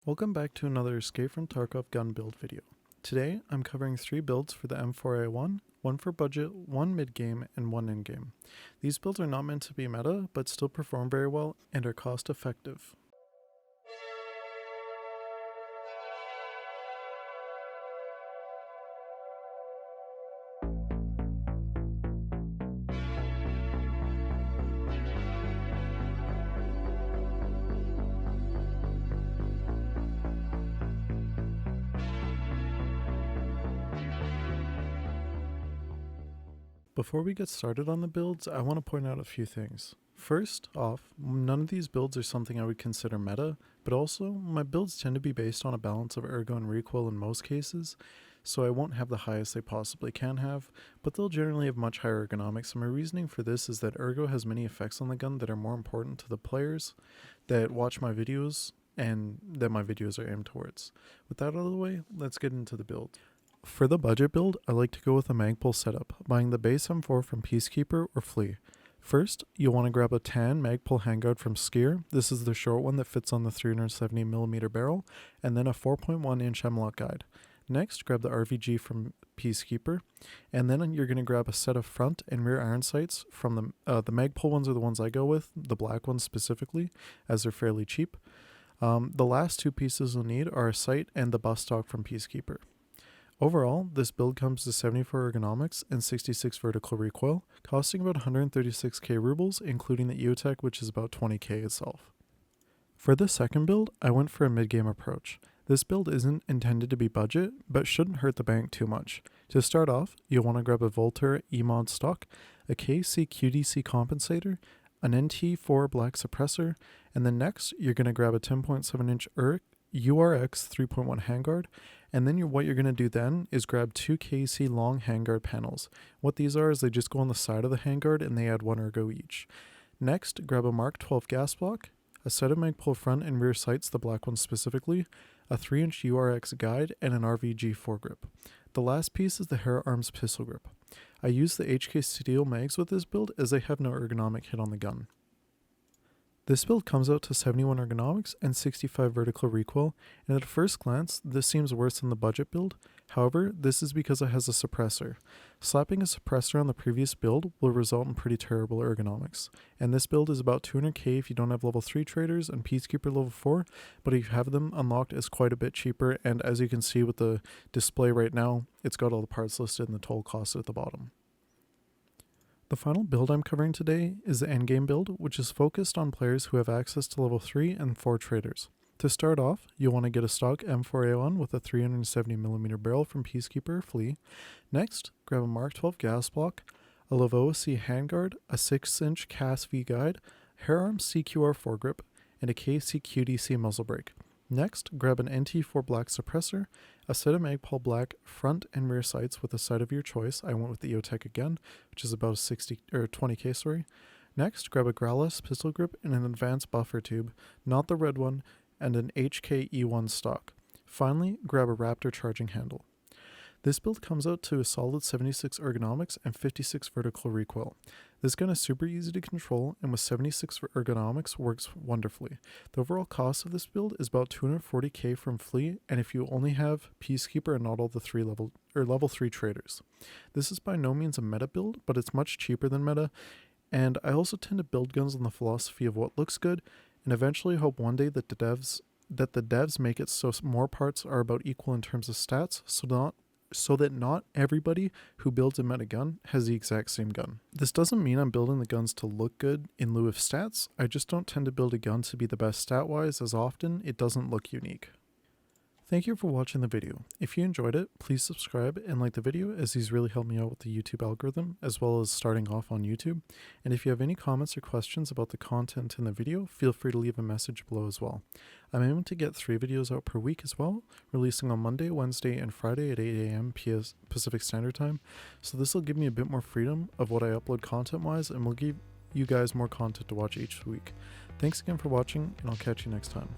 Welcome back to another Escape from Tarkov gun build video. Today, I'm covering 3 builds for the M4A1, one for budget, one mid-game, and one in-game. These builds are not meant to be meta, but still perform very well and are cost-effective. Before we get started on the builds, I want to point out a few things. First off, none of these builds are something I would consider meta, but also, my builds tend to be based on a balance of ergo and recoil in most cases, so I won't have the highest they possibly can have, but they'll generally have much higher ergonomics, and my reasoning for this is that ergo has many effects on the gun that are more important to the players that watch my videos and that my videos are aimed towards. With that out of the way, let's get into the build. For the budget build, I like to go with a magpul setup, buying the base M4 from Peacekeeper or Flea. First, you'll want to grab a tan magpul handguard from Skier. This is the short one that fits on the 370mm barrel, and then a 4.1 inch hemlock guide. Next, grab the RVG from Peacekeeper, and then you're going to grab a set of front and rear iron sights from the magpul ones are the ones I go with, the black ones specifically, as they're fairly cheap. The last two pieces you'll need are a sight and the bus stock from Peacekeeper. Overall, this build comes to 74 ergonomics and 66 vertical recoil, costing about 136k rubles, including the EOTech, which is about 20k itself. For the second build, I went for a mid-game approach. This build isn't intended to be budget, but shouldn't hurt the bank too much. To start off, you'll want to grab a Volter E-Mod stock, a KC QDC compensator, an NT4 black suppressor, and then next, you're going to grab a 10.7 inch URX 3.1 handguard, and then what you're going to do then is grab 2 KC long handguard panels. What these are is they just go on the side of the handguard and they add 1 ergo each. Next, grab a Mark 12 gas block, a set of magpul front and rear sights, the black ones specifically, a 3 inch URX guide, and an RVG foregrip. The last piece is the Hera Arms pistol grip. I use the HK steel mags with this build as they have no ergonomic hit on the gun. This build comes out to 71 ergonomics and 65 vertical recoil, and at first glance, this seems worse than the budget build. However, this is because it has a suppressor. Slapping a suppressor on the previous build will result in pretty terrible ergonomics, and this build is about 200k if you don't have level 3 traders and Peacekeeper level 4, but if you have them unlocked, it's quite a bit cheaper, and as you can see with the display right now, it's got all the parts listed and the total cost at the bottom. The final build I'm covering today is the endgame build, which is focused on players who have access to level 3 and 4 traders. To start off, you'll want to get a stock M4A1 with a 370mm barrel from Peacekeeper or Flea. Next, grab a Mark 12 gas block, a Lavoa C handguard, a 6 inch CAS V guide, Hera Arms CQR foregrip, and a KC QDC muzzle brake. Next, grab an NT4 black suppressor, a set of magpul black front and rear sights with a sight of your choice. I went with the EOTech again, which is about 20k, sorry. Next, grab a Growless pistol grip and an advanced buffer tube, not the red one, and an HK E1 stock. Finally, grab a Raptor charging handle. This build comes out to a solid 76 ergonomics and 56 vertical recoil. This gun is super easy to control, and with 76 for ergonomics works wonderfully. The overall cost of this build is about 240k from Flea, and if you only have Peacekeeper and not all the level 3 traders. This is by no means a meta build, but it's much cheaper than meta, and I also tend to build guns on the philosophy of what looks good, and eventually hope one day that the devs make it so more parts are about equal in terms of stats, so that not everybody who builds a meta gun has the exact same gun. This doesn't mean I'm building the guns to look good in lieu of stats, I just don't tend to build a gun to be the best stat-wise as often it doesn't look unique. Thank you for watching the video. If you enjoyed it, please subscribe and like the video as these really help me out with the YouTube algorithm as well as starting off on YouTube. And if you have any comments or questions about the content in the video, feel free to leave a message below as well. I'm aiming to get 3 videos out per week as well, releasing on Monday, Wednesday, and Friday at 8 a.m. Pacific Standard Time. So this will give me a bit more freedom of what I upload content-wise and will give you guys more content to watch each week. Thanks again for watching, and I'll catch you next time.